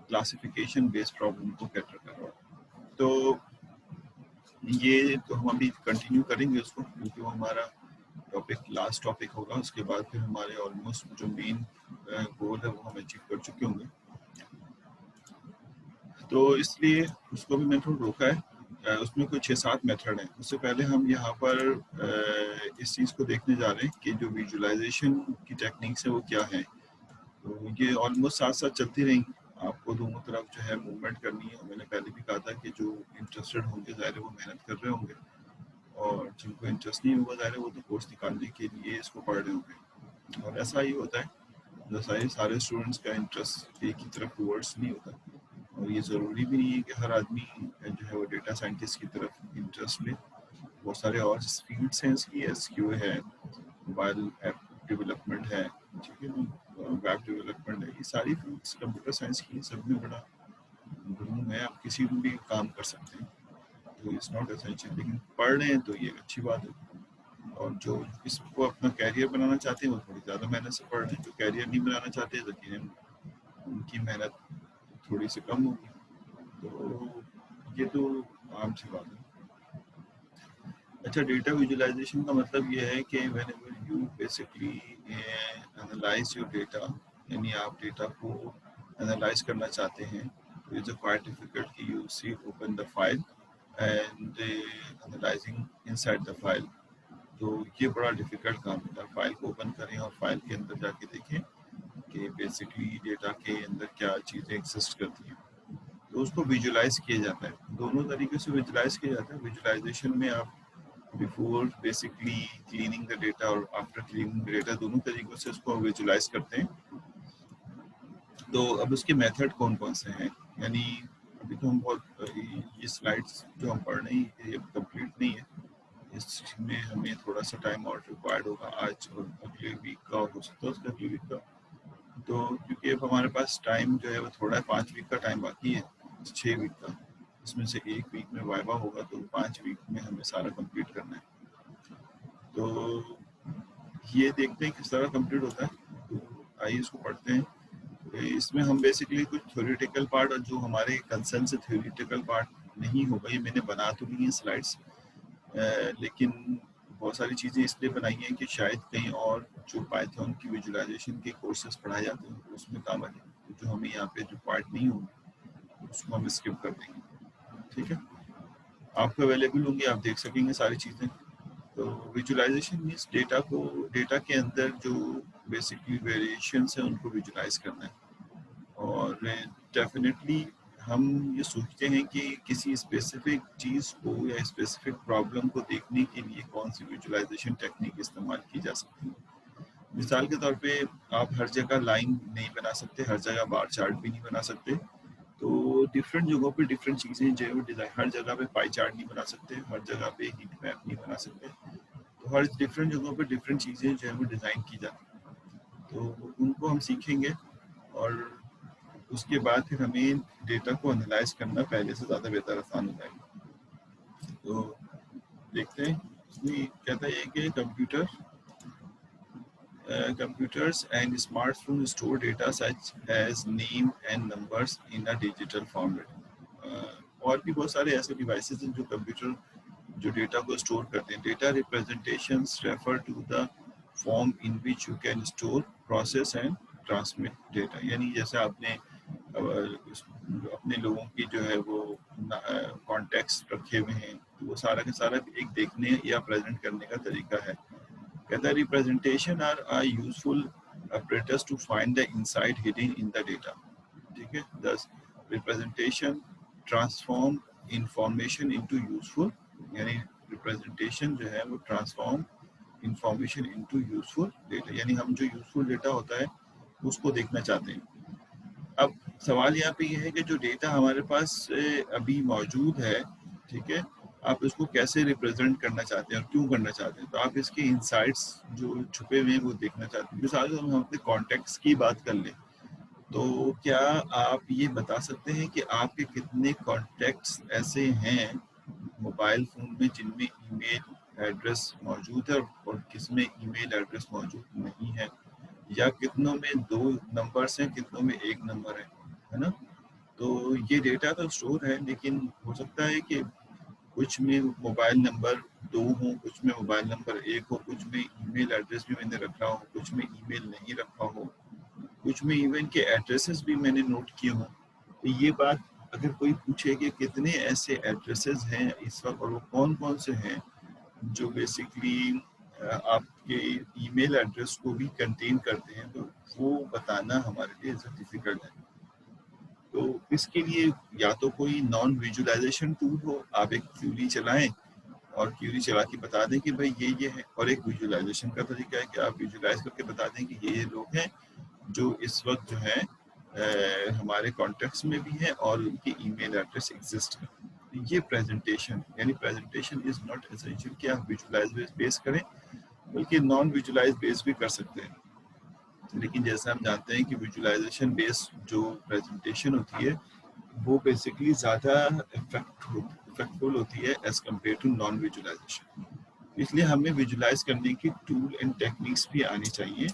Classification based problem को cater कर रहा है। तो ये तो हम अभी कंटिन्यू करेंगे उसको, क्योंकि वो हमारा टॉपिक लास्ट टॉपिक होगा। उसके बाद फिर हमारे ऑलमोस्ट जो मेन गोल है वो हम अचीव कर चुके होंगे। तो इसलिए उसको भी मैंने थोड़ा रोका है। उसमें कोई 6-7 मेथड हैं। उससे पहले हम यहाँ पर इस चीज़ को देखने जा रहे हैं कि जो विजुअलाइजेशन की टेक्निक्स है वो क्या है। तो ये ऑलमोस्ट साथ साथ चलती रहेंगी। आपको दोनों तरफ जो है मूवमेंट करनी है। मैंने पहले भी कहा था कि जो इंटरेस्टेड होंगे ज़ाहिर है वो मेहनत कर रहे होंगे, और जिनको इंटरेस्ट नहीं होगा ज़ाहिर है वो तो कोर्स निकालने के लिए इसको पढ़ रहे होंगे। और ऐसा ही होता है, जैसा ही सारे स्टूडेंट्स का इंटरेस्ट एक ही तरफ टूवर्ड्स नहीं होता, और ये ज़रूरी भी नहीं है कि हर आदमी जो है वो डेटा साइंटिस्ट की तरफ इंटरेस्ट ले। बहुत सारे और फील्ड्स हैं इसकी, एसक्यू है, मोबाइल ऐप डेवलपमेंट है, ठीक है ना, वेब डेवलपमेंट है। ये सारी फील्ड्स कंप्यूटर साइंस की सब में बड़ा रूम है, आप किसी में भी काम कर सकते हैं। तो इट्स नॉट एसेंशियल, लेकिन पढ़ रहे हैं तो ये एक अच्छी बात है। और जो इसको अपना कैरियर बनाना चाहते हैं वो थोड़ी ज़्यादा मेहनत से पढ़ रहे हैं। जो कैरियर नहीं बनाना चाहते तो उनकी मेहनत थोड़ी सी कम होगी। तो ये तो आम सी बात है। अच्छा, डेटा विजुअलाइजेशन का मतलब ये है कि whenever you basically analyse your data, यानी आप डेटा को एनालाइज करना चाहते हैं, तो इट्स क्वाइट डिफिकल्ट कि you see open the file and analysing inside the file. तो ये बड़ा डिफिकल्ट काम होता है। फाइल को ओपन करें और फाइल के अंदर जाके देखें कि बेसिकली डेटा के अंदर क्या चीज़ें एग्जिस्ट करती हैं। तो उसको विजुलाइज किया जाता है। दोनों तरीके से विजुलाइज किया जाता है। विजुलाइजेशन में आप before basically cleaning the data और आफ्टर क्लीनिंग द डेटा, दोनों तरीकों से उसको विजुलाइज करते हैं। तो अब उसके मेथड कौन कौन से हैं, यानी अभी तो हम बहुत ये स्लाइड्स जो हम पढ़ रहे हैं ये कंप्लीट नहीं है। इसमें हमें थोड़ा सा टाइम और रिक्वायर्ड होगा, आज और अगले वीक का, और हो सकता है उसके अगले वीक का। तो क्योंकि अब हमारे पास टाइम जो है वो थोड़ा है, 5 वीक का टाइम बाकी है 6 वीक का। इसमें से 1 वीक में वाइवा होगा, तो 5 वीक में हमें सारा कंप्लीट करना है। तो ये देखते हैं किस तरह कंप्लीट होता है। तो आइए इसको पढ़ते हैं। तो इसमें हम बेसिकली कुछ थ्योरेटिकल पार्ट, और जो हमारे कंसर्न से थ्योरेटिकल पार्ट नहीं होगा, ये मैंने बना तो ली है स्लाइड्स, लेकिन बहुत सारी चीज़ें इसलिए बनाई हैं कि शायद कहीं और जो पाइथन की विजुअलाइजेशन के कोर्सेज पढ़ाए जाते हैं उसमें काम आ जाए। तो जो हमें यहाँ पे जो पार्ट नहीं होंगे उसको हम स्किप कर देंगे, ठीक है। आपको अवेलेबल होंगे, आप देख सकेंगे सारी चीज़ें। तो विजुअलाइजेशन मीन्स डेटा के अंदर जो बेसिकली वेरिएशंस हैं उनको विजुअलाइज करना है। और डेफिनेटली हम ये सोचते हैं कि किसी स्पेसिफिक चीज़ को या स्पेसिफिक प्रॉब्लम को देखने के लिए कौन सी विजुअलाइजेशन टेक्निक इस्तेमाल की जा सकती है। मिसाल के तौर पे आप हर जगह लाइन नहीं बना सकते, हर जगह बार चार्ट भी नहीं बना सकते। तो डिफरेंट जगहों पे डिफरेंट चीज़ें जो है वो डिज़ाइन, हर जगह पे पाई चार्ट नहीं बना सकते, हर जगह पे हीट मैप नहीं बना सकते। तो हर डिफरेंट जगहों पे डिफरेंट चीज़ें जो है वो डिज़ाइन की जाती हैं। तो उनको हम सीखेंगे, और उसके बाद फिर हमें डेटा को एनालाइज करना पहले से ज़्यादा बेहतर आसान हो जाएगा। तो देखते हैं इसमें कहता है कि computers and smartphones store data such as name and numbers in a digital format. और भी बहुत सारे ऐसे डिवाइसेस हैं जो कंप्यूटर जो डेटा को स्टोर करते हैं। Data representations refer to the form in which you can store, process and transmit data. यानी जैसे आपने अपने लोगों की जो है वो कॉन्टेक्स्ट रखे हुए हैं, तो वो सारा का सारा एक देखने या प्रेजेंट करने का तरीका है। कहता है representation are useful apparatus to find the insight hidden in the data, ठीक है। thus representation transform information into useful, यानी रिप्रेजेंटेशन जो है वो transform information into useful data, यानी हम जो यूजफुल डेटा होता है उसको देखना चाहते हैं। अब सवाल यहाँ पे ये है कि जो डेटा हमारे पास अभी मौजूद है, ठीक है, आप इसको कैसे रिप्रेजेंट करना चाहते हैं और क्यों करना चाहते हैं। तो आप इसके इनसाइट्स जो छुपे हुए हैं वो देखना चाहते हैं। मिसाल हम अपने कॉन्टेक्ट्स की बात कर लें, तो क्या आप ये बता सकते हैं कि आपके कितने कॉन्टेक्ट्स ऐसे हैं मोबाइल फ़ोन में जिनमें ईमेल एड्रेस मौजूद है और किसमें ईमेल एड्रेस मौजूद नहीं है, या कितनों में 2 नंबर्स हैं, कितनों में 1 नंबर है ना। तो ये डेटा तो स्टोर है, लेकिन हो सकता है कि कुछ में मोबाइल नंबर 2 हो, कुछ में मोबाइल नंबर 1 हो, कुछ में ईमेल एड्रेस भी मैंने रखा हो, कुछ में ईमेल नहीं रखा हो, कुछ में इवन के एड्रेसेस भी मैंने नोट किए हों। तो ये बात अगर कोई पूछे कि कितने ऐसे एड्रेसेस हैं इस वक्त और वो कौन कौन से हैं जो बेसिकली आपके ईमेल एड्रेस को भी कंटेन करते हैं, तो वो बताना हमारे लिए डिफिकल्ट है। तो इसके लिए या तो कोई नॉन विजुअलाइजेशन टूल हो, आप एक क्यूरी चलाएं और क्यूरी चला के बता दें कि भाई ये है, और एक विजुअलाइजेशन का तरीका है कि आप विजुअलाइज करके बता दें कि ये लोग हैं जो इस वक्त जो है हमारे कॉन्टेक्ट्स में भी हैं और उनकी ईमेल एड्रेस एग्जिस्ट है। ये प्रेजेंटेशन, यानी प्रेजेंटेशन इज नॉट एसेंशियल कि आप विजुअलाइज बेस करें, बल्कि नॉन विजुअलाइज बेस भी कर सकते हैं। लेकिन जैसे हम जानते हैं कि विजुअलाइजेशन बेस्ड जो प्रेजेंटेशन होती है वो बेसिकली ज़्यादा इफेक्टफुल होती है as compare to non visualisation. इसलिए हमें विजुअलाइज करने की टूल एंड टेक्निक्स भी आनी चाहिए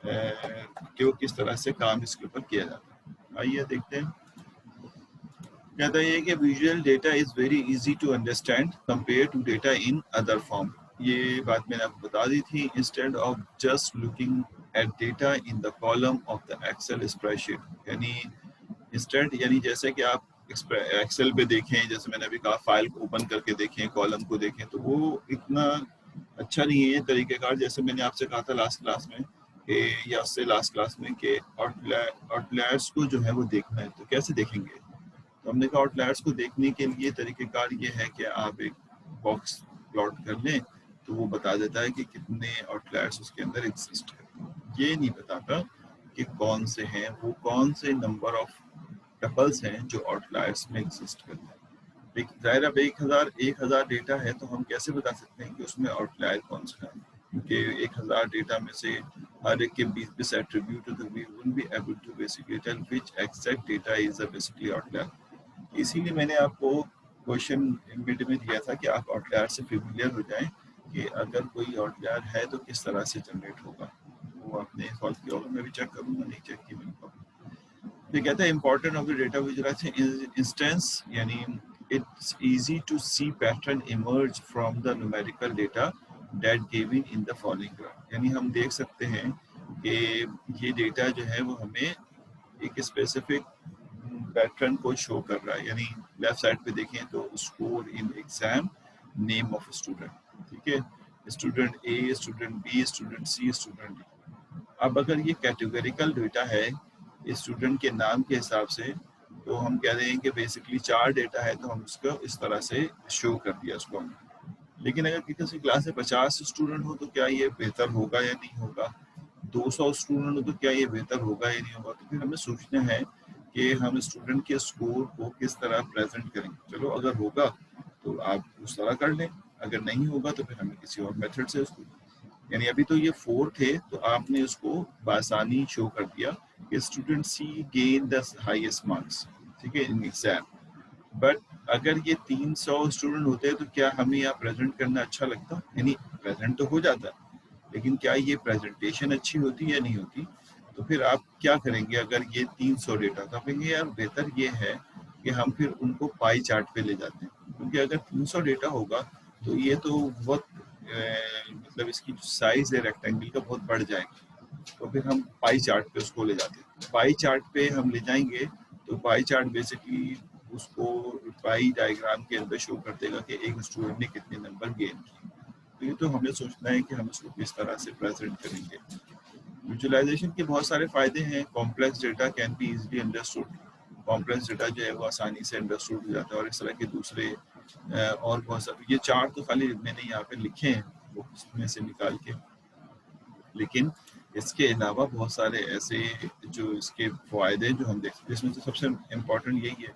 कि वो किस तरह से काम इसके ऊपर किया जाता है। आइए देखते हैं। कहता है कि visual data is very easy to understand compare to data in other form. ये बात मैंने आपको बता दी थी। Instead of just looking at data in the column of the Excel spreadsheet, यानी इंस्टेंट, यानी जैसे कि आप एक्सेल पे देखें, जैसे मैंने अभी कहा फाइल को ओपन करके देखें, कॉलम को देखें, तो वो इतना अच्छा नहीं है ये तरीक़ेकार। जैसे मैंने आपसे कहा था लास्ट क्लास में कि या उससे लास्ट क्लास में कि आउटलायर्स को जो है वो देखना है, तो कैसे देखेंगे? तो हमने कहा आउटलायर्स को देखने के लिए तरीक़ेकार ये है कि आप एक बॉक्स प्लॉट कर लें, तो वो बता देता है कि कितने आउटलायर्स उसके अंदर एग्जिस्ट है। ये नहीं बताता कि कौन से हैं, वो कौन से नंबर ऑफ टपल्स हैं जो आउटलायर्स में एग्जिस्ट करते हैं। लेकिन ज़ाहिर अब 1000 डेटा है, तो हम कैसे बता सकते हैं कि उसमें आउटलायर कौन सा है? क्योंकि 1000 डेटा में से हर एक के 20 एट्रीब्यूट, तो we wouldn't be able to basically tell which exact data is a basically outlier. इसीलिए मैंने आपको क्वेश्चन मिड में दिया था कि आप आउटलायर से फेमिलियर हो जाएं कि अगर कोई आउटलायर है तो किस तरह से जनरेट होगा। वो आपने सॉल्व किया होगा, मैं भी चेक करूँगा, नहीं चेक किया मैंने। ये कहता है important of the data visualization instance, यानी it's easy to see pattern emerge from the numerical data that given in the following graph. यानी हम देख सकते हैं कि ये डेटा जो है वो हमें एक स्पेसिफिक पैटर्न को शो कर रहा है। यानी लेफ्ट साइड पे देखें तो score in exam, name of student, ठीक है, student A, student B, student C, student D. अब अगर ये कैटेगोरिकल डेटा है स्टूडेंट के नाम के हिसाब से, तो हम कह रहे हैं कि बेसिकली 4 डेटा है, तो हम उसको इस तरह से शो कर दिया उसको। लेकिन अगर किसी क्लास में 50 स्टूडेंट हो तो क्या ये बेहतर होगा या नहीं होगा? 200 स्टूडेंट हो तो क्या ये बेहतर होगा या नहीं होगा? तो फिर हमें सोचना है कि हम स्टूडेंट के स्कोर को किस तरह प्रेजेंट करेंगे। चलो अगर होगा तो आप उस तरह कर लें, अगर नहीं होगा तो फिर हमें किसी और मेथड से उसको, यानी अभी तो ये 4 थे तो आपने उसको बासानी शो कर दिया कि student C gain the highest marks, ठीक है, इन एग्जाम। बट अगर ये 300 स्टूडेंट होते तो क्या हमें यहाँ प्रेजेंट करना अच्छा लगता? यानी प्रेजेंट तो हो जाता, लेकिन क्या ये प्रेजेंटेशन अच्छी होती या नहीं होती? तो फिर आप क्या करेंगे अगर ये 300 डेटा, तो कहेंगे यार बेहतर ये है कि हम फिर उनको पाई चार्ट पे ले जाते हैं, क्योंकि अगर 300 डेटा होगा तो ये तो बहुत मतलब इसकी जो साइज है रेक्टेंगल का बहुत बढ़ जाएगी। तो फिर हम पाई चार्ट पे उसको ले जाते हैं। पाई चार्ट पे हम ले जाएंगे तो पाई चार्ट बेसिकली उसको पाई डायग्राम के अंदर शो कर देगा कि एक स्टूडेंट ने कितने नंबर गेन किए। तो ये तो हमें सोचना है कि हम इसको किस तरह से प्रेजेंट करेंगे। विजुअलाइजेशन के बहुत सारे फायदे हैं। Complex data can be easily understood. Complex data जो है वो आसानी से अंडरस्टूड हो जाता है, और इस तरह के दूसरे और बहुत सारे, ये 4 तो खाली मैंने यहाँ पे लिखे हैं वो उसमें से निकाल के, लेकिन इसके अलावा बहुत सारे ऐसे जो इसके फायदे जो हम देखते हैं, इसमें से सबसे इम्पोर्टेंट यही है,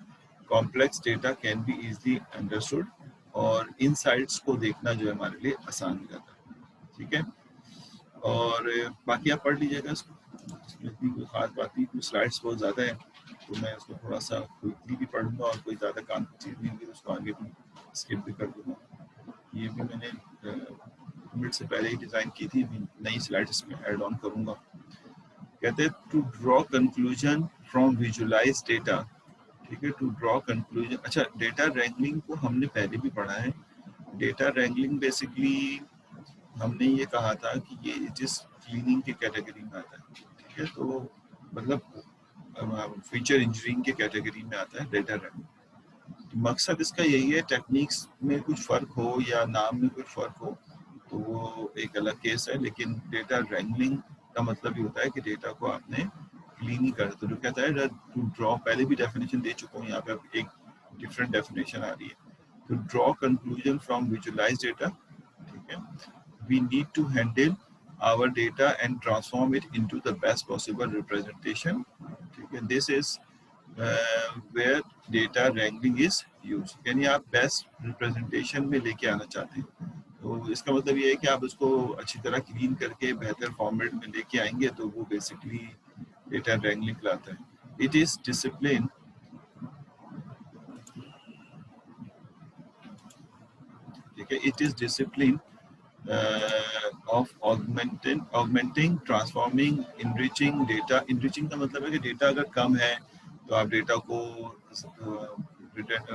complex data can be easily understood, और इनसाइट्स को देखना जो है हमारे लिए आसान हो जाता है, ठीक है। और बाकी आप पढ़ लीजिएगा इसको, इसमें इतनी कोई खास बात नहीं, कुछ स्लाइड्स बहुत ज़्यादा है तो मैं उसको थोड़ा सा क्विकली भी पढ़ूंगा, और कोई ज़्यादा काम की चीज़ नहीं होगी तो उसको आगे भी स्किप भी कर दूंगा। ये भी मैंने मिड से पहले ही डिज़ाइन की थी, नई स्लाइड इसमें ऐड ऑन करूँगा। कहते हैं to draw conclusion from visualise data, ठीक है, टू ड्रॉ कंक्लूजन। अच्छा, डेटा रैंगलिंग को हमने पहले भी पढ़ा है। डेटा रैंगलिंग बेसिकली हमने ये कहा था कि ये जिस क्लीनिंग की कैटेगरी में आता है, ठीक है, तो मतलब फीचर इंजीनियरिंग के कैटेगरी में आता है डेटा रैंगलिंग। मकसद इसका यही है, टेक्निक्स में कुछ फ़र्क हो या नाम में कुछ फ़र्क हो तो वो एक अलग केस है, लेकिन डेटा रैंगलिंग का मतलब ये होता है कि डेटा को आपने क्लीन ही कर, तो जो कहता है टू ड्रॉ, पहले भी डेफिनेशन दे चुका हूँ, यहाँ पे अब एक डिफरेंट डेफिनेशन आ रही है, to draw conclusion from visualise data, ठीक है, we need to handle our data and transform it into the best possible representation, ठीक है, this is where data wrangling is used, यानी आप बेस्ट रिप्रेजेंटेशन में लेके आना चाहते हैं, तो इसका मतलब ये है कि आप उसको अच्छी तरह क्लीन करके बेहतर फॉर्मेट में लेके आएंगे, तो वो बेसिकली डेटा रैंगलिंग कहलाता है। इट इज डिसिप्लिन, ठीक है, it is discipline of augmenting, transforming, enriching data. Enriching का मतलब है कि डेटा अगर कम है तो आप डेटा को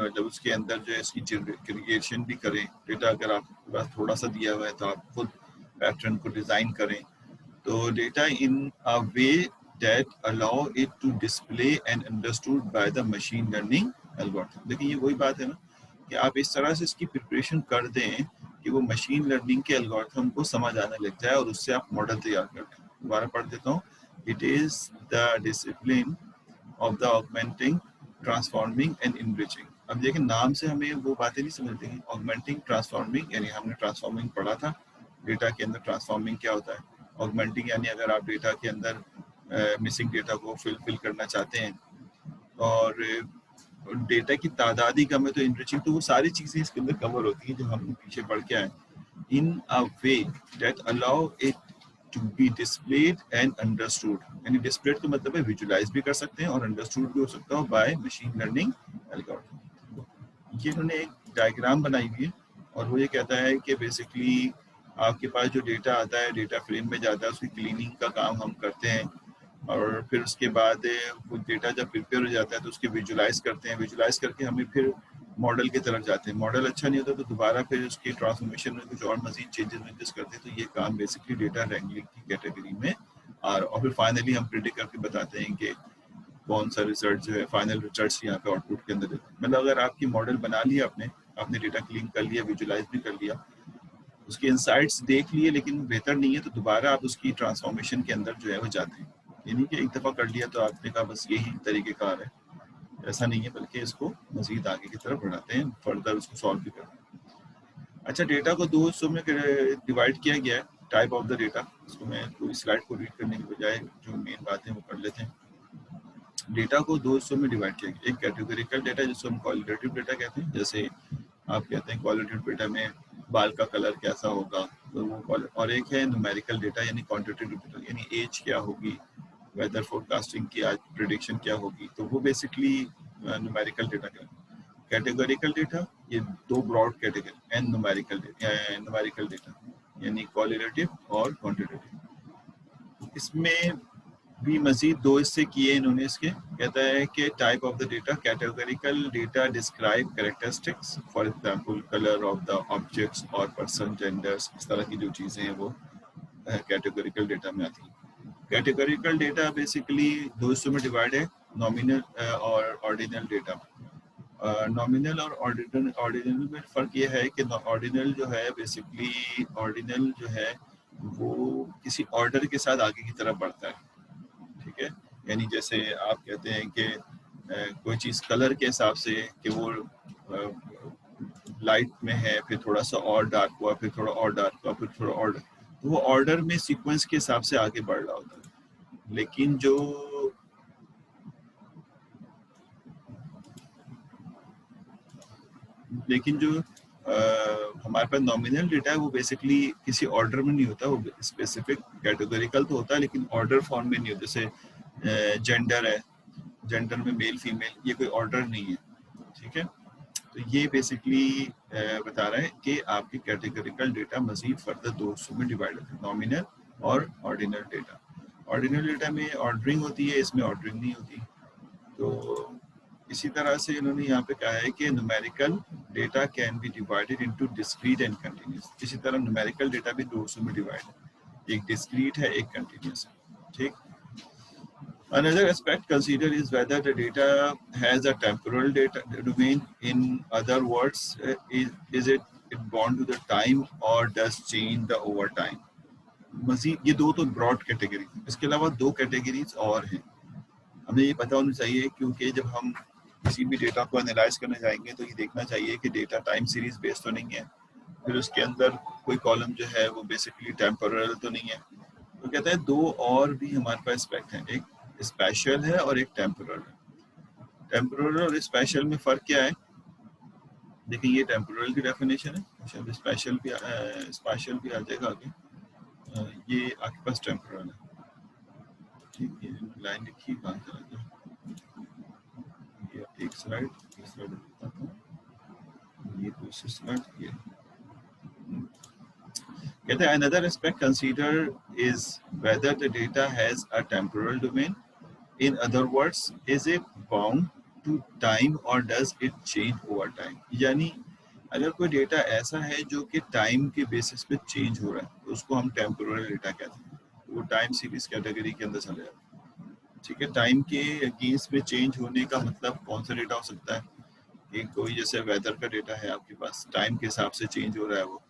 जब उसके अंदर जो है इसकी क्रिएशन भी करें, डेटा अगर आपके पास थोड़ा सा दिया हुआ है तो आप खुद पैटर्न को डिज़ाइन करें, तो data in a way that allow it to display and understood by the machine learning algorithm। देखिए ये वही बात है ना कि आप इस तरह से इसकी प्रिपरेशन कर दें कि वो मशीन लर्निंग के एल्गोरिथम को समझ आने लग जाए और उससे आप मॉडल तैयार कर लें। दोबारा पढ़ देता हूँ, it is the discipline of the augmenting, transforming and enriching. अब देखिए नाम से हमें वो बातें नहीं समझते हैं, ऑगमेंटिंग, ट्रांसफॉर्मिंग, यानी हमने ट्रांसफॉर्मिंग पढ़ा था, डेटा के अंदर ट्रांसफॉर्मिंग क्या होता है, ऑगमेंटिंग यानी अगर आप डेटा के अंदर मिसिंग डेटा को फिल करना चाहते हैं, और डेटा की तादाद ही कम है तो इनरिचिंग, तो वो सारी चीज़ें इसके अंदर कवर होती हैं जो हम पीछे पढ़ के आए। In a way that allow it to be displayed and understood, यानी डिस्प्लेड का मतलब है विजुलाइज भी कर सकते हैं और अंडरस्टूड भी हो सकता है बाय मशीन लर्निंग एल्गोरिथम। ये उन्होंने एक डायग्राम बनाई हुई है और वो ये कहता है कि बेसिकली आपके पास जो डेटा आता है, डेटा फ्रेम में जाता है, उसकी क्लीनिंग का काम हम करते हैं, और फिर उसके बाद वो डेटा जब प्रिपेयर हो जाता है तो उसके विजुलाइज करते हैं, विजुलाइज करके हमें फिर मॉडल की तरफ जाते हैं, मॉडल अच्छा नहीं होता तो दोबारा फिर उसकी ट्रांसफॉर्मेशन में कुछ और मजीद चेंजेस करते हैं, तो ये काम बेसिकली डेटा रैंगलिंग की कैटेगरी में और फिर फाइनली हम प्रिडिक्ट करके बताते हैं कि कौन सा रिजल्ट जो है, फाइनल रिजल्ट यहाँ पे आउटपुट के अंदर देते हैं। मतलब अगर आपकी मॉडल बना लिया आपने डेटा क्लीन कर लिया, विजुलाइज भी कर लिया, उसके इंसाइट्स देख लिए, लेकिन बेहतर नहीं है तो दोबारा आप उसकी ट्रांसफॉर्मेशन के अंदर जो है वो जाते हैं। ये नहीं कि एक दफ़ा कर लिया तो आपने कहा बस यही तरीक़ेकार है, ऐसा नहीं है, बल्कि इसको मजीद आगे की तरफ बढ़ाते हैं, फर्दर उसको सॉल्व भी करते हैं। अच्छा, डेटा को दो हिस्सों में डिवाइड किया गया है, टाइप ऑफ द डेटा। इसको मैं पूरी स्लाइड को रीड करने के बजाय जो मेन बातें वो कर लेते हैं। डेटा को दो हिस्सों में डिवाइड किया गया, एक कैटेगरिकल डेटा जिसको हम क्वालिटेटिव डेटा कहते हैं, जैसे आप कहते हैं क्वालिटेटिव डेटा में बाल का कलर कैसा होगा, तो वो, और एक है न्यूमेरिकल डेटा यानी क्वांटिटेटिव डेटा, यानी एज क्या होगी, वेदर फोरकास्टिंग की आज प्रिडिक्शन क्या होगी, तो वो बेसिकली न्यूमेरिकल डेटा का। कैटेगरिकल डेटा, ये दो broad category, and numerical data यानी क्वालिटेटिव और क्वांटिटेटिव। इसमें भी मजीद दो हिस्से किए इन्होंने इसके। कहता है कि type of the data, categorical data describe characteristics, for example colour of the objects और पर्सन, जेंडर्स, इस तरह की जो चीज़ें हैं वो कैटेगरिकल डेटा में आती हैं। कैटेगरिकल डेटा बेसिकली दो हिस्सों में डिवाइड है, नॉमिनल और ऑर्डिनल डेटा। नॉमिनल और ऑर्डिनल में फ़र्क ये है कि ऑर्डिनल जो है बेसिकली, ऑर्डिनल जो है वो किसी ऑर्डर के साथ आगे की तरफ बढ़ता है, ठीक है, यानी जैसे आप कहते हैं कि कोई चीज़ कलर के हिसाब से कि वो लाइट में है, फिर थोड़ा सा और डार्क हुआ, फिर थोड़ा और डार्क हुआ, फिर थोड़ा और, तो वो ऑर्डर में सीक्वेंस के हिसाब से आगे बढ़ रहा होता है। लेकिन जो हमारे पास नॉमिनल डेटा है वो बेसिकली किसी ऑर्डर में नहीं होता, वो स्पेसिफिक कैटेगरिकल तो होता है लेकिन ऑर्डर फॉर्म में नहीं होता। जैसे जेंडर है, जेंडर में मेल फीमेल, ये कोई ऑर्डर नहीं है, ठीक है। तो ये बेसिकली बता रहा है कि आपकी कैटेगरिकल डेटा मजीद फर्दर दो हिस्सों में डिवाइड होता है, नॉमिनल और ऑर्डिनल डेटा। ऑर्डिनल डेटा में ऑर्डरिंग होती है, इसमें ऑर्डरिंग नहीं होती। तो इसी तरह से इन्होंने यहाँ पे कहा है कि numerical data can be divided into discrete and continuous. इसी तरह न्यूमेरिकल डेटा भी दो हिस्सों में डिवाइड है, एक डिस्क्रीट है, एक कंटिन्यूस है। ठीक। Another aspect considered is whether the data has a temporal data domain. In other words, is it bound to the time or does change the over time? मजीद ये दो तो ब्रॉड कैटेगरी, इसके अलावा दो कैटेगरीज और हैं, हमें ये पता होना चाहिए, क्योंकि जब हम किसी भी डेटा को एनालाइज करने जाएंगे तो ये देखना चाहिए कि डेटा टाइम सीरीज बेस्ड तो नहीं है, फिर उसके अंदर कोई कॉलम जो है वो बेसिकली टेम्पोरल तो नहीं है। तो कहते हैं दो और भी हमारे पास एस्पेक्ट हैं, एक स्पेशल है और एक टेम्पोरल है। टेम्पोरल और स्पेशल में फ़र्क क्या है? देखिए ये टेम्पोरल की डेफिनेशन है, शायद स्पेशल भी आ जाएगा आगे। ये आपके पास टेम्पोरल है। ठीक है, लाइन लिखी कहाँ चला गया? ये एक स्लाइड लिखता था, ये दूसरी स्लाइड ये। कहते हैं another aspect considered is whether the data has a temporal domain. In other words, is it bound to time or does it change over time? यानी अगर कोई डेटा ऐसा है जो कि टाइम के बेसिस पे चेंज हो रहा है तो उसको हम टेम्पोरल डेटा कहते हैं, वो टाइम सीरीज कैटेगरी के अंदर चले जाता है। ठीक है, टाइम के अगेंस्ट में चेंज होने का मतलब कौन सा डेटा हो सकता है? एक कोई जैसे वेदर का डेटा है आपके पास, टाइम के हिसाब से चेंज हो रहा है वो।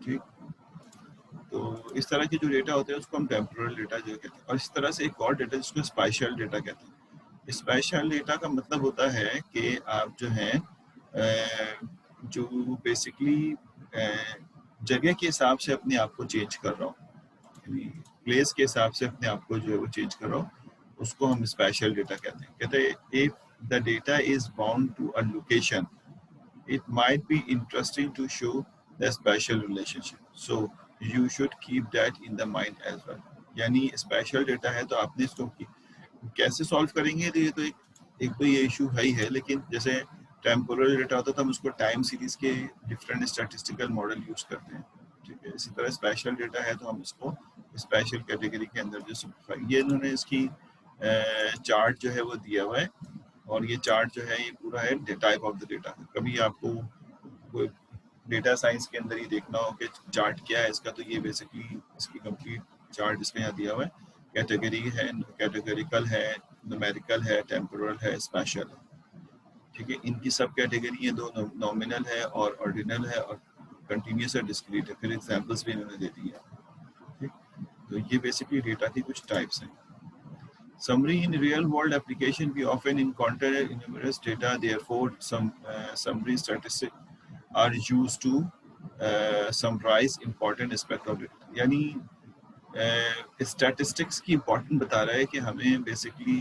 ठीक, तो इस तरह के जो डेटा होते हैं उसको हम टेम्पोरल डेटा जो कहते हैं। और इस तरह से एक और डेटा जिसको स्पेशल डेटा कहते हैं। स्पेशल डेटा का मतलब होता है कि आप जो है जो बेसिकली जगह के हिसाब से अपने आप को चेंज कर रहा हूँ, यानी प्लेस के हिसाब से अपने आप को जो है वो चेंज कर रहा हूँ, उसको हम स्पेशल डेटा कहते हैं। कहते हैं if the data is bound to a location it might be interesting to show the special relationship, so you should keep that in the mind as well। यानी स्पेशल डेटा है तो आपने इसको कैसे सॉल्व करेंगे, तो ये तो एक तो ये इशू है ही है, लेकिन जैसे टेम्पोरल डेटा होता है तो हम उसको टाइम सीरीज के डिफरेंट स्टैटिस्टिकल मॉडल यूज करते हैं। ठीक है, इसी तरह स्पेशल डेटा है तो हम इसको स्पेशल कैटेगरी के अंदर जो सिंप्लीफाई, ये इन्होंने इसकी चार्ट जो है वो दिया हुआ है, और ये चार्ट जो है ये पूरा है टाइप ऑफ द डेटा। कभी आपको कोई डेटा साइंस के अंदर ही देखना हो कि चार्ट क्या है इसका, तो ये बेसिकली इसकी कंप्लीट चार्ट इसका यहाँ दिया हुआ है। कैटेगरी है, कैटेगरिकल है, न्यूमेरिकल है, टेम्पोरल है, स्पेशल है। ठीक है, इनकी सब कैटेगरी है, दो नॉमिनल है और ऑर्डिनल है, और कंटिन्यूस और डिस्क्रीट है। फिर एग्जांपल्स भी इन्होंने दे दिए। ठीक, तो ये बेसिकली डेटा की कुछ टाइप्स हैं। Summary: in real-world application, we often encounter numerous data. Therefore, some summary statistics are used to summarize important aspect of it. यानी statistics की important बता रहा है कि हमें basically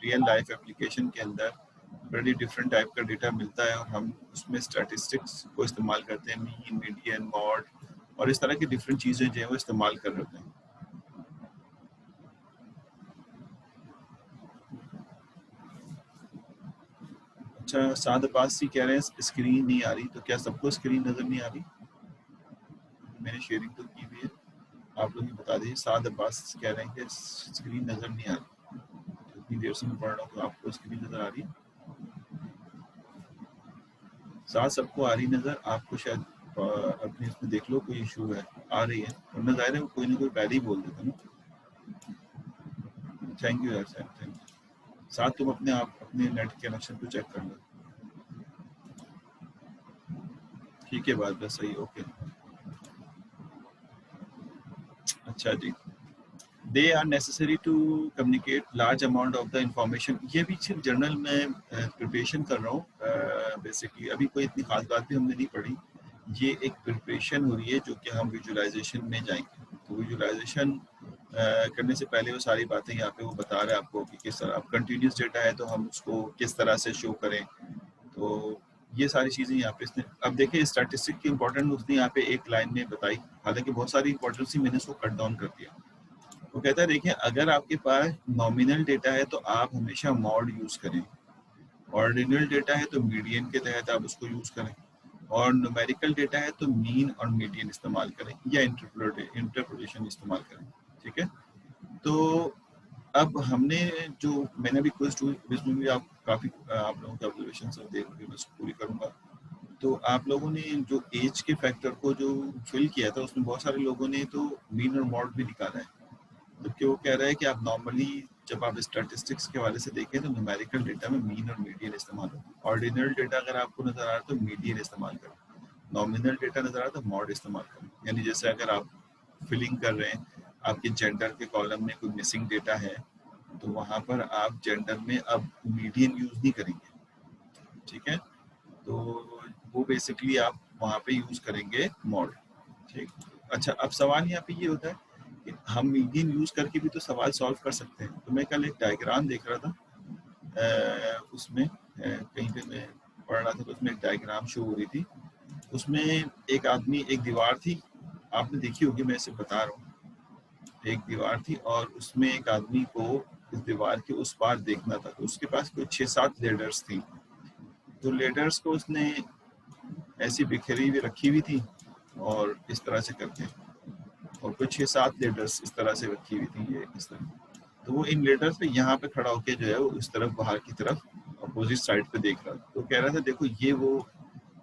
real life application के अंदर बड़ी different type का data मिलता है, और हम उसमें statistics को इस्तेमाल करते हैं, mean, median, mode, और इस तरह की different चीज़ें जो हैं वो इस्तेमाल कर रहे होते हैं। अच्छा, साद अब्बासी कह रहे हैं स्क्रीन नहीं आ रही, तो क्या सबको स्क्रीन नज़र नहीं आ रही? मैंने शेयरिंग तो की हुई है, आप लोग ही बता दीजिए। साद अब्बास कह रहे हैं कि स्क्रीन नज़र नहीं आ रही, इतनी देर से मैं पढ़ रहा हूँ, तो आपको स्क्रीन नज़र आ रही है? साथ सबको आ रही नज़र, आपको शायद अपने इसमें देख लो कोई इशू है, आ रही है, वरना ज़ाहिर है कोई ना कोई पहले ही बोल देता ना। थैंक यू यार सर, थैंक यू। साथ तुम अपने आप अपने नेट कनेक्शन को चेक कर लो। ठीक है, बात बस सही, ओके। अच्छा जी, they are necessary to communicate large amount of the information. ये भी सिर्फ जर्नल में प्रिपरेशन कर रहा हूँ बेसिकली, अभी कोई इतनी खास बात भी हमने नहीं पढ़ी। ये एक प्रिपरेशन हो रही है जो कि हम विजुअलाइजेशन में जाएंगे, तो विजुअलाइजेशन करने से पहले वो सारी बातें यहाँ पे वो बता रहे हैं आपको कि किस तरह कंटिन्यूस डेटा है तो हम उसको किस तरह से शो करें। तो ये सारी चीज़ें यहाँ पे इसने, अब देखिए स्टैटिस्टिक की इंपॉर्टेंट उसने यहाँ पे एक लाइन में बताई, हालांकि बहुत सारी इंपॉर्टेंस थी, मैंने उसको कट डाउन कर दिया। वो कहता है देखिए, अगर आपके पास नॉमिनल डेटा है तो आप हमेशा मॉड यूज़ करें, ऑर्डिनल डेटा है तो मीडियन के तहत आप उसको यूज़ करें, और न्यूमेरिकल डेटा है तो मीन और मीडियन इस्तेमाल करें या इंटरपोलेशन इस्तेमाल करें। ठीक है, तो अब हमने जो मैंने भी क्विज टूल इसमें भी आप काफ़ी आप लोगों के ऑब्जर्वेशन सब देख के मैं उसको पूरी करूँगा। तो आप लोगों ने जो एज के फैक्टर को जो फिल किया था उसमें बहुत सारे लोगों ने तो मीन और मॉड भी निकाला है, जबकि वो कह रहा है कि आप नॉर्मली जब आप स्टैटिस्टिक्स के हवाले से देखें तो न्यूमेरिकल डेटा में मीन और मीडियन इस्तेमाल हो। ऑर्डिनल डेटा अगर आपको नज़र आ रहा है तो मीडियन इस्तेमाल करें, नॉमिनल डेटा नज़र आ रहा है तो मॉड इस्तेमाल करें। यानी जैसे अगर आप फिलिंग कर रहे हैं, आपके जेंडर के कॉलम में कोई मिसिंग डेटा है तो वहाँ पर आप जेंडर में अब मीडियन यूज़ नहीं करेंगे, ठीक है। तो वो बेसिकली आप वहाँ पे यूज़ करेंगे मॉड, ठीक। अच्छा, अब सवाल यहाँ पे ये होता है कि हम मीडियन यूज़ करके भी तो सवाल सॉल्व कर सकते हैं। तो मैं कल एक डायग्राम देख रहा था, उसमें कहीं पे मैं पढ़ रहा था तो उसमें एक डायग्राम शो हो रही थी। उसमें एक आदमी, एक दीवार थी, आपने देखी होगी, मैं इसे बता रहा हूँ। एक दीवार थी और उसमें एक आदमी को इस दीवार के उस पार देखना था, तो उसके पास कोई 6-7 लेडर्स थी। तो लेडर्स को उसने ऐसी बिखरी हुई रखी हुई थी और इस तरह से करके, और कुछ 6-7 लेडर्स इस तरह से रखी हुई थी, ये इस तरह। तो वो इन लेडर्स पे यहाँ पे खड़ा होके जो है वो इस तरफ बाहर की तरफ अपोजिट साइड पे देख रहा था। तो कह रहा था देखो ये वो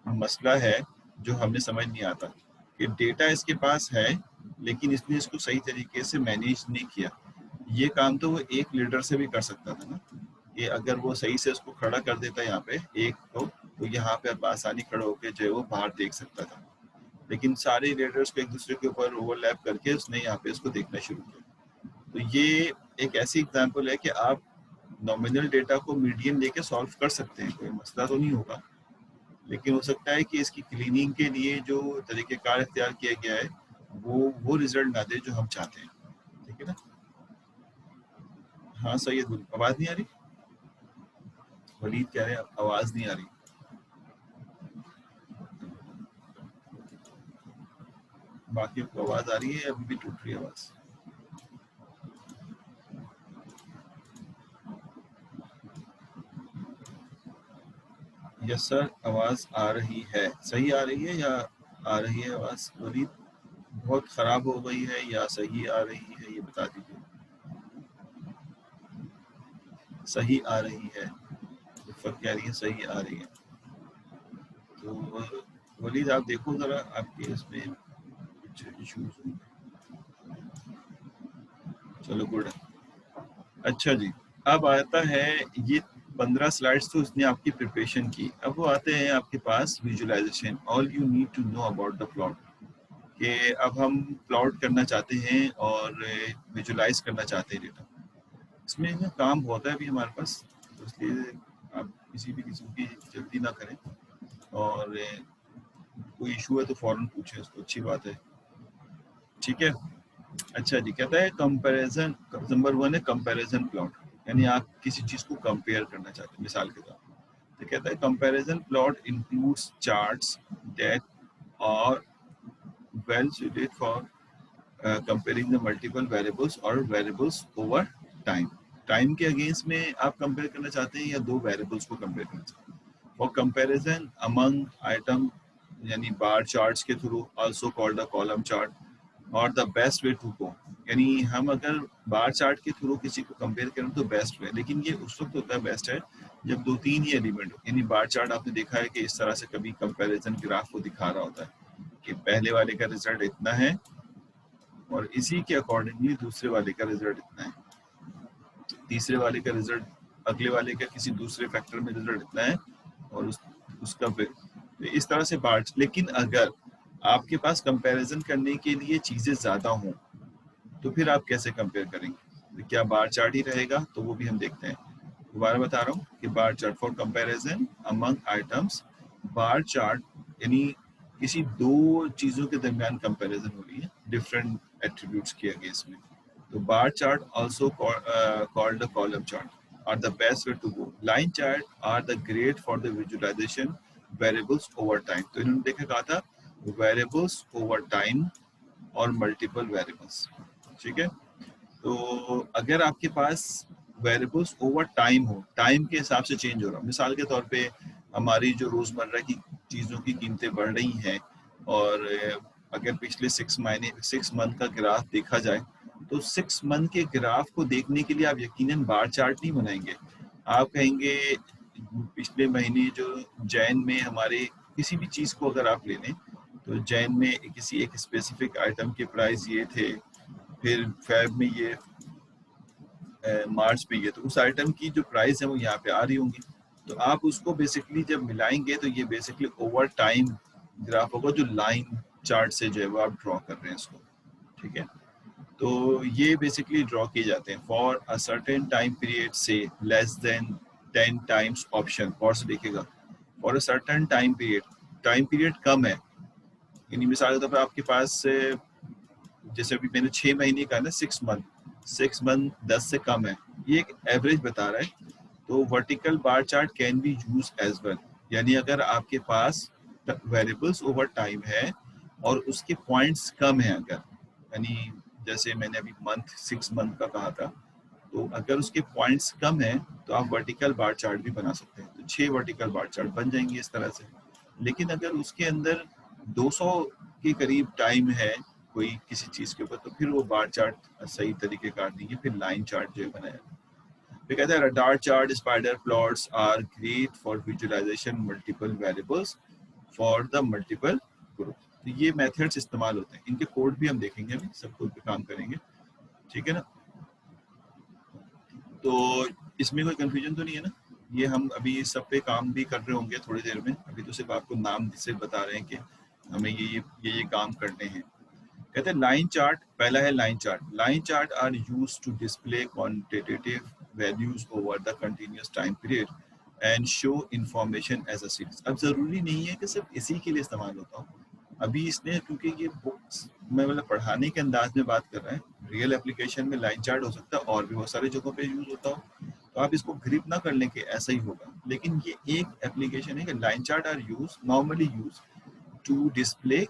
मसला है जो हमें समझ नहीं आता कि डेटा इसके पास है लेकिन इसने इसको सही तरीके से मैनेज नहीं किया। ये काम तो वो एक लीडर से भी कर सकता था ना, कि अगर वो सही से उसको खड़ा कर देता यहाँ पे एक को, तो यहाँ पे आसानी खड़ा होकर जो है वो बाहर देख सकता था। लेकिन सारे लीडर्स को एक दूसरे के ऊपर ओवरलैप करके उसने यहाँ पे इसको देखना शुरू किया। तो ये एक ऐसी एग्जांपल है कि आप नॉमिनल डेटा को मीडियन लेके सॉल्व कर सकते हैं, कोई मसला तो नहीं होगा, लेकिन हो सकता है कि इसकी क्लीनिंग के लिए जो तरीक़ेकार इख्तियार किया गया है वो रिजल्ट ना दे जो हम चाहते हैं, ठीक है ना। हाँ सैयद, आवाज़ नहीं आ रही? वलीद कह रहे हैं आवाज़ नहीं आ रही। बाकी को आवाज़ आ रही है, अभी भी टूट रही है आवाज़? यस सर, आवाज़ आ रही है। सही आ रही है या आ रही है आवाज़? वलीद, बहुत ख़राब हो गई है या सही आ रही है, ये बता दीजिए। सही आ रही है, फर्क कह रही है सही आ रही है। तो वलीद आप देखो ज़रा, आपके इसमें कुछ इश्यूज होंगे। चलो गुड है। अच्छा जी, अब आता है ये 15 स्लाइड्स तो इसने आपकी प्रिपरेशन की। अब वो आते हैं आपके पास visualization, all you need to know about the plot, कि अब हम प्लॉट करना चाहते हैं और विजुलाइज करना चाहते हैं डेटा। इसमें ना काम होता है अभी हमारे पास, तो इसलिए आप किसी भी किस्म की जल्दी ना करें, और कोई इशू है तो फ़ौरन पूछें उसको, अच्छी बात है, ठीक है। अच्छा जी, कहता है कंपैरिजन, नंबर 1 है कंपैरिजन प्लॉट, यानी आप किसी चीज़ को कंपेयर करना चाहते हैं मिसाल के तौर पर। तो कहता है comparison plot includes charts that are well suited for comparing the multiple variables or variables over time. Time के अगेंस्ट में आप कंपेयर करना चाहते हैं या दो वेरिएबल्स को कंपेयर करना चाहते हैं। फॉर कंपैरिजन अमंग आइटम, यानी बार चार्ट्स के through, also called the column chart, और the best way to go, यानी हम अगर बार चार्ट के थ्रू किसी को कंपेयर करें तो बेस्ट वे, लेकिन ये उस वक्त होता है बेस्ट है जब दो तीन ही एलिमेंट हो। यानी बार चार्ट आपने देखा है कि इस तरह से कभी कंपैरिजन ग्राफ को दिखा रहा होता है कि पहले वाले का रिजल्ट इतना है और इसी के अकॉर्डिंगली दूसरे वाले का रिजल्ट इतना है, तीसरे वाले का रिजल्ट अगले वाले का किसी दूसरे फैक्टर में रिजल्ट इतना है, और उसका फिर तो इस तरह से बार। लेकिन अगर आपके पास कंपैरिजन करने के लिए चीज़ें ज़्यादा हों तो फिर आप कैसे कंपेयर करेंगे? क्या बार चार्ट ही रहेगा? तो वो भी हम देखते हैं। दोबारा बता रहा हूँ कि bar chart for comparison among items, bar chart यानी किसी दो चीज़ों के दरमियान कंपैरिजन हो रही है, डिफरेंट एट्रीब्यूट्स के अगेंस्ट में। तो bar chart also called the column chart are the best way to go. Line chart are the great for the visualization variables over time. तो इन्होंने देखा कहा था variables over time और मल्टीपल वेरिएबल्स, ठीक है। तो अगर आपके पास वेरिएबल्स ओवर टाइम हो, टाइम के हिसाब से चेंज हो रहा, मिसाल के तौर पे हमारी जो रोज़मर्रा की चीज़ों की कीमतें बढ़ रही हैं, और अगर पिछले 6 मंथ का ग्राफ देखा जाए तो 6 मंथ के ग्राफ को देखने के लिए आप यकीनन बार चार्ट नहीं बनाएंगे, आप कहेंगे पिछले महीने जो जैन में हमारे किसी भी चीज़ को अगर आप ले लें तो जैन में किसी एक स्पेसिफिक आइटम के प्राइस ये थे, फिर फेब में ये, मार्च में ये, तो उस आइटम की जो प्राइस है वो यहाँ पे आ रही होंगी। तो आप उसको बेसिकली जब मिलाएंगे तो ये बेसिकली ओवर टाइम ग्राफ होगा, जो लाइन चार्ट से जो है वो आप ड्रॉ कर रहे हैं इसको, ठीक है। तो ये बेसिकली ड्रॉ किए जाते हैं for a certain time period से लेस देन 10 टाइम्स ऑप्शन, और से देखिएगा for a certain time period कम है, यानी मिसाल के तौर पर आपके पास जैसे अभी मैंने 6 महीने का है ना, 6 मंथ 10 से कम है, ये एक एवरेज बता रहा है। तो vertical bar chart can be use as well, यानी अगर आपके पास वेरिएबल्स ओवर टाइम है और उसके पॉइंट्स कम है, अगर यानी जैसे मैंने अभी 6 मंथ का कहा था, तो अगर उसके पॉइंट्स कम है तो आप वर्टिकल बार चार्ट भी बना सकते हैं, तो 6 वर्टिकल बार चार्ट बन जाएंगे इस तरह से। लेकिन अगर उसके अंदर 200 के करीब टाइम है कोई किसी चीज़ के ऊपर, तो फिर वो बार चार्ट सही तरीके का नहीं है, फिर लाइन चार्ट जो है बनाया। फिर कहते हैं radar chart spider plots are great for visualisation multiple variables for the multiple group. तो ये मेथड्स इस्तेमाल होते हैं, इनके कोड भी हम देखेंगे, अभी सब कोड पे काम करेंगे, ठीक है ना। तो इसमें कोई कंफ्यूजन तो नहीं है ना, ये हम अभी सब पे काम भी कर रहे होंगे थोड़ी देर में, अभी तो सिर्फ आपको नाम से बता रहे हैं कि हमें ये काम करने हैं। कहते हैं लाइन चार्ट, पहला है line chart are use to display quantitative values over the continuous time period and show information as a series. अब जरूरी नहीं है कि सिर्फ इसी के लिए इस्तेमाल होता हो, अभी इसने क्योंकि ये बुक्स में मतलब पढ़ाने के अंदाज में बात कर रहे हैं, रियल एप्लीकेशन में लाइन चार्ट हो सकता है और भी बहुत सारी जगहों पे यूज होता हो, तो आप इसको ग्रिप ना कर लें कि ऐसा ही होगा। लेकिन ये एक एप्लीकेशन है कि line chart are use normally use to display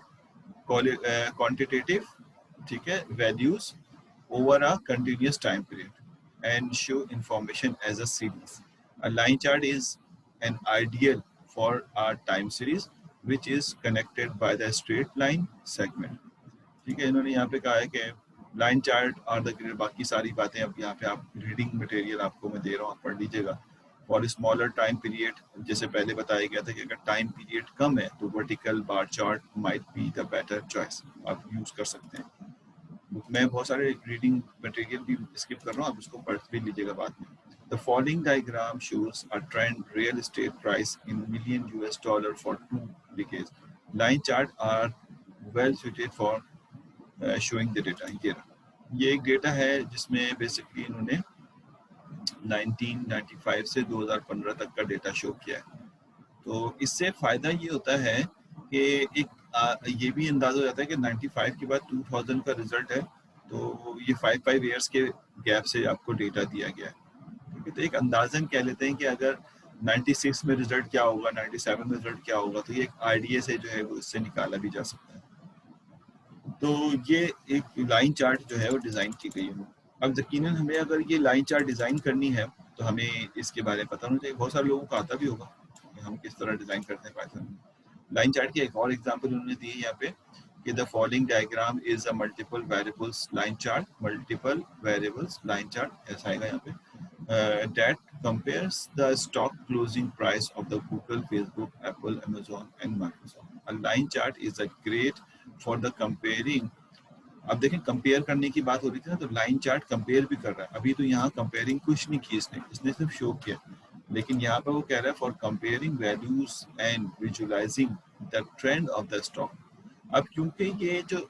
quantitative, ठीक है, values over a continuous time period and show information as a series. A line chart is an ideal for a time series which is connected by the straight line segment. ठीक है, इन्होंने यहाँ पे कहा है कि लाइन चार्ट और the grid, बाकी सारी बातें अब यहाँ पे आप रीडिंग मटेरियल आपको मैं दे रहा हूँ, आप पढ़ लीजिएगा। फॉर स्मॉलर टाइम पीरियड, जैसे पहले बताया गया था कि अगर टाइम पीरियड कम है तो vertical bar chart might be the better choice, आप यूज कर सकते हैं। मैं बहुत सारे रीडिंग मटेरियल भी स्किप कर रहा हूँ, आप उसको पढ़ भी लीजिएगा बाद में। The following diagram shows a trend real estate price in million US dollar for 2 decades. Line chart are well suited for showing the data. ये एक डेटा है जिसमें बेसिकली इन्होंने 1995 से 2015 तक का डेटा शो किया है। तो इससे फ़ायदा ये होता है कि एक ये भी अंदाज़ा हो जाता है कि 95 के बाद 2000 का रिजल्ट है, तो ये 5 ईयर्स के गैप से आपको डेटा दिया गया है, ठीक है। तो एक अंदाज़न कह लेते हैं कि अगर 96 में रिजल्ट क्या होगा, 97 में रिजल्ट क्या होगा, तो ये एक आइडिया से जो है वो इससे निकाला भी जा सकता है। तो ये एक लाइन चार्ट जो है वो डिज़ाइन की गई है। अब यकीनन हमें अगर ये लाइन चार्ट डिज़ाइन करनी है तो हमें इसके बारे में पता होना चाहिए, बहुत सारे लोगों को आता भी होगा कि हम किस तरह डिज़ाइन करते हैं पाइथन में। लाइन चार्ट की एक और एग्जांपल उन्होंने दी है यहाँ पे कि the following diagram is a multiple variables line chart, multiple variables line chart ऐसा आएगा यहाँ पे, that compares the stock closing price of the Google, Facebook, Apple, Amazon and Microsoft. A line chart is a great for the comparing। अब देखें compare करने की बात हो रही थी ना, तो लाइन चार्ट कंपेयर भी कर रहा है। अभी तो यहाँ कंपेयरिंग कुछ नहीं की इसने सिर्फ शो किया, लेकिन यहाँ पर वो कह रहा है for comparing values and visualising the trend of the stock. अब क्योंकि ये जो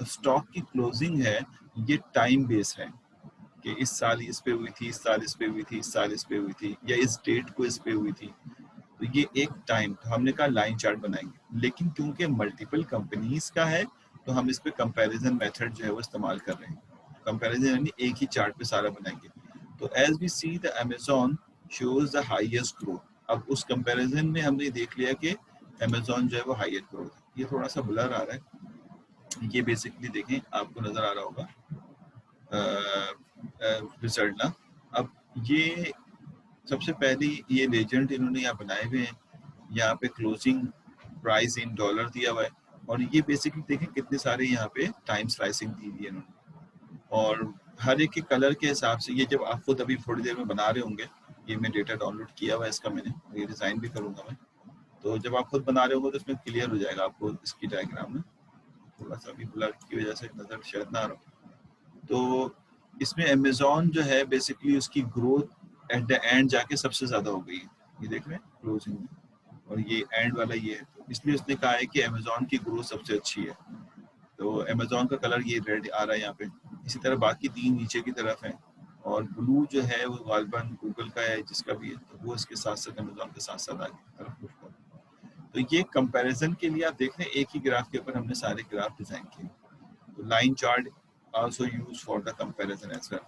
स्टॉक की क्लोजिंग है ये टाइम बेस है कि इस साल इस पे हुई थी, इस साल इस पे हुई थी, इस साल इस पे हुई थी, या इस डेट को इस पे हुई थी, तो ये एक टाइम, तो हमने कहा लाइन चार्ट बनाएंगे। लेकिन क्योंकि मल्टीपल कंपनीज का है तो हम इस पे कंपैरिजन मेथड जो है वो इस्तेमाल कर रहे हैं। कंपैरिजन यानी एक ही चार्ट पे सारा बनाएंगे। तो as we see the Amazon shows the highest growth. अब उस कंपैरिजन में हमने देख लिया कि अमेजोन जो है वो हाईएस्ट ग्रोथ है। ये थोड़ा सा ब्लर आ रहा है, ये बेसिकली देखें आपको नजर आ रहा होगा रिजल्ट ना। अब ये सबसे पहले ये लेजेंड इन्होंने यहाँ बनाए हुए हैं, यहाँ पे क्लोजिंग प्राइस इन डॉलर दिया हुआ है, और ये बेसिकली देखें कितने सारे यहाँ पे टाइम स्लाइसिंग दी हुई है इन्होंने, और हर एक के कलर के हिसाब से, ये जब आप खुद अभी थोड़ी देर में बना रहे होंगे ये मैं डेटा डाउनलोड किया हुआ है इसका मैंने, ये डिज़ाइन भी करूँगा मैं। तो जब आप खुद बना रहे होंगे तो इसमें क्लियर हो जाएगा आपको इसकी डायग्राम में। थोड़ा सा अभी ब्लर की वजह से नज़र शायद ना आ रहा हो। तो इसमें अमेज़न जो है बेसिकली उसकी ग्रोथ एट द एंड जाके सबसे ज़्यादा हो गई है। ये देख रहे हैं क्लोजिंग में, और ये एंड वाला ये है, तो इसलिए उसने कहा है कि अमेज़न की ग्रोथ सबसे अच्छी है। तो अमेज़न का कलर ये रेड आ रहा है यहाँ पे। इसी तरह बाकी 3 नीचे की तरफ हैं, और ब्लू जो है वो गालिबन गूगल का है, जिसका भी है, तो वो इसके साथ साथ अमेज़न के साथ साथ आगे की तरफ पुश कर। तो ये कंपैरिजन के लिए आप देख रहे हैं एक ही ग्राफ के ऊपर हमने सारे ग्राफ डिज़ाइन किए। तो line chart also use for the comparison as well.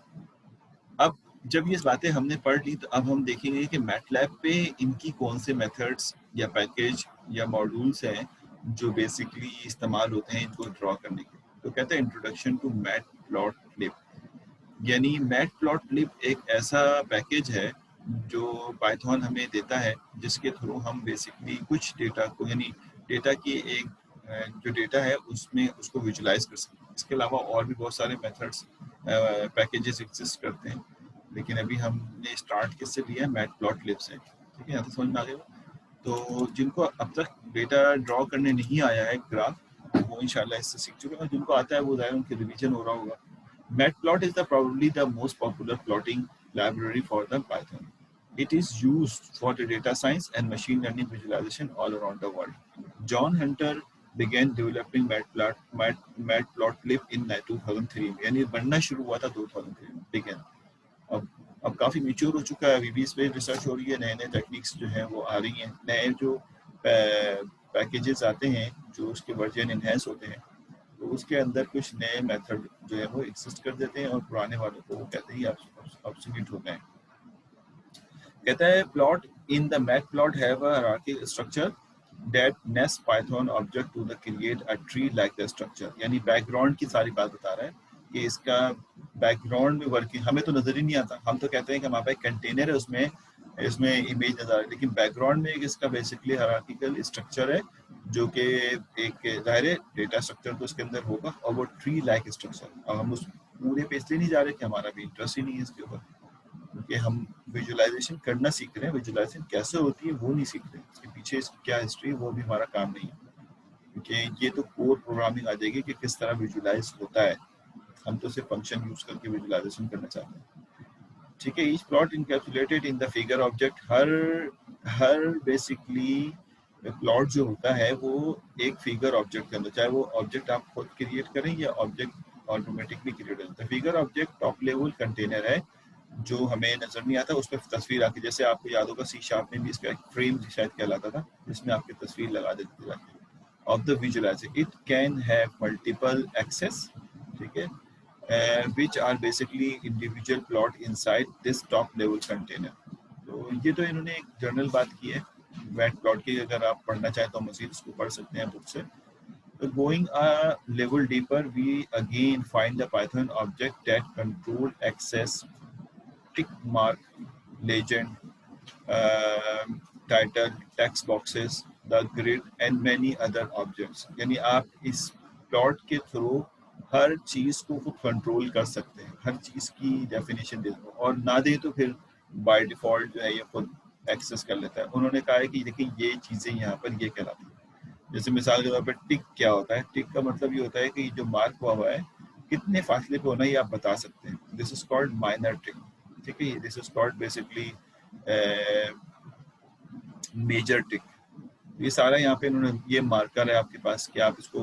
अब जब ये बातें हमने पढ़ ली तो अब हम देखेंगे कि मैटलैब पे इनकी कौन से मेथड्स या पैकेज या मॉड्यूल्स हैं जो बेसिकली इस्तेमाल होते हैं इनको ड्रॉ करने के। तो कहते हैं इंट्रोडक्शन टू मैटप्लॉटलिब, यानी मैटप्लॉटलिब एक ऐसा पैकेज है जो पाइथन हमें देता है, जिसके थ्रू हम बेसिकली कुछ डेटा को, यानी डेटा की एक जो डेटा है उसमें उसको विजुलाइज कर सकते हैं। इसके अलावा और भी बहुत सारे मेथड्स पैकेजेस एग्जिस्ट करते हैं, लेकिन अभी हमने स्टार्ट किससे लिया है, मैटप्लॉटलिब से। ठीक है, यहाँ तो समझ में आ गया। तो जिनको अब तक डेटा ड्रॉ करने नहीं आया है ग्राफ, वो इंशाल्लाह इससे सीख चुके हैं, और जिनको आता है वो ज़ाहिर उनके रिवीजन हो रहा होगा। Matplot is the probably the most popular plotting library for the Python. It is used for the data science and machine learning visualization all around the world. John Hunter began developing Matplotlib in 2003 में, यानी बनना शुरू हुआ था 2003 में began। अब काफ़ी mature हो चुका है, अभी भी इस पर रिसर्च हो रही है, नए नए टेक्निक्स जो हैं वो आ रही हैं, नए जो पैकेजेस आते हैं जो उसके वर्जन इन्हेंस होते हैं, तो उसके अंदर कुछ नए मेथड जो है वो एग्जिस्ट कर देते हैं, और पुराने वालों को वो कहते हैं ऑब्सोलीट हो गए। कहता है plot in the Matplot have a hierarchical structure that nest Python object to the create a tree like the structure, यानी बैकग्राउंड की सारी बात बता रहा है कि इसका बैकग्राउंड में वर्किंग हमें तो नजर ही नहीं आता। हम तो कहते हैं कि हमारे पास कंटेनर है, उसमें इसमें इमेज नजर आ रही है, लेकिन बैकग्राउंड में इसका बेसिकली हायरार्किकल स्ट्रक्चर है, जो कि एक ज़ाहिर डेटा स्ट्रक्चर तो उसके अंदर होगा, और वो ट्री लाइक स्ट्रक्चर। अब हम उस पूरे पे इसलिए नहीं जा रहे कि हमारा भी इंटरेस्ट ही नहीं है इसके ऊपर, क्योंकि हम विजुअलाइजेशन करना सीख रहे हैं, विजुअलाइजेशन कैसे होती है वो नहीं सीख रहे, इसके पीछे इसकी क्या हिस्ट्री है वो भी हमारा काम नहीं है, क्योंकि ये तो कोर प्रोग्रामिंग आ जाएगी कि किस तरह विजुअलाइज होता है। हम तो सिर्फ फंक्शन यूज करके विजुअलाइजेशन करना चाहते हैं। ठीक है, each plot encapsulated in the figure object, her basically plot जो होता है वो एक फिगर ऑब्जेक्ट के अंदर, चाहे वो ऑब्जेक्ट आप खुद क्रिएट करें या ऑब्जेक्ट ऑटोमेटिकली क्रिएट होता है। Figure object top level container है जो हमें नजर नहीं आता, उस पर तस्वीर आके, जैसे आपको याद होगा सी शार्प में भी इसका एक फ्रेम शायद कहलाता था, जिसमें आपकी तस्वीर लगा देती जाती है of the visualiser. It can have multiple axes, ठीक है, which are basically individual plot inside this top level container। तो ये तो इन्होंने एक जनरल बात की है मैट प्लॉट की, अगर आप पढ़ना चाहें तो मजीद इसको पढ़ सकते हैं बुक से। तो going a level deeper we again find the Python object that control axes, tick mark, legend, title, text boxes, the grid and many other objects। यानी आप इस प्लॉट के थ्रू हर चीज़ को खुद कंट्रोल कर सकते हैं, हर चीज़ की डेफिनेशन दे दो, और ना दे तो फिर बाय डिफ़ॉल्ट जो है ये खुद एक्सेस कर लेता है। उन्होंने कहा है कि देखिए ये चीज़ें यहाँ पर ये कहलाती हैं। जैसे मिसाल के तौर पर टिक क्या होता है, टिक का मतलब ये होता है कि जो मार्क हुआ हुआ है कितने फासले पे होना है ये आप बता सकते हैं। This is called minor tick, ठीक है, this is called basically major tick. ये सारा यहाँ पे इन्होंने, ये मार्कर है आपके पास कि आप इसको